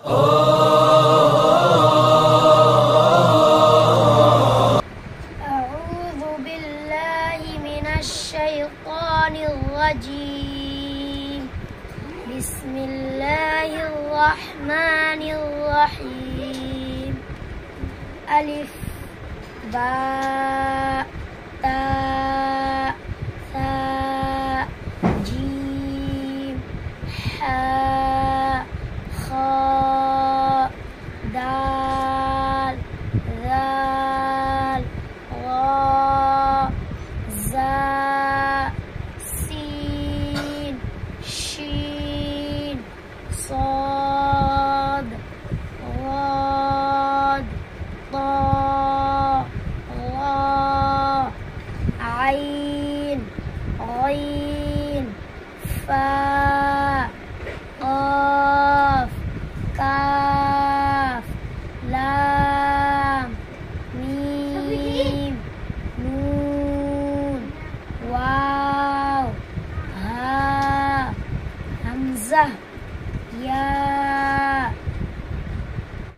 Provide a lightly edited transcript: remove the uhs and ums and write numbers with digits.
أعوذ بالله من الشيطان الرجيم. بسم الله الرحمن الرحيم. ألف باء تاء ثاء جيم حاء خاء دال ذال راء زاء سين شين صاد ضاد طاء راء عين غين فاء قاف كاف لام ميم نون واو ها همزة يا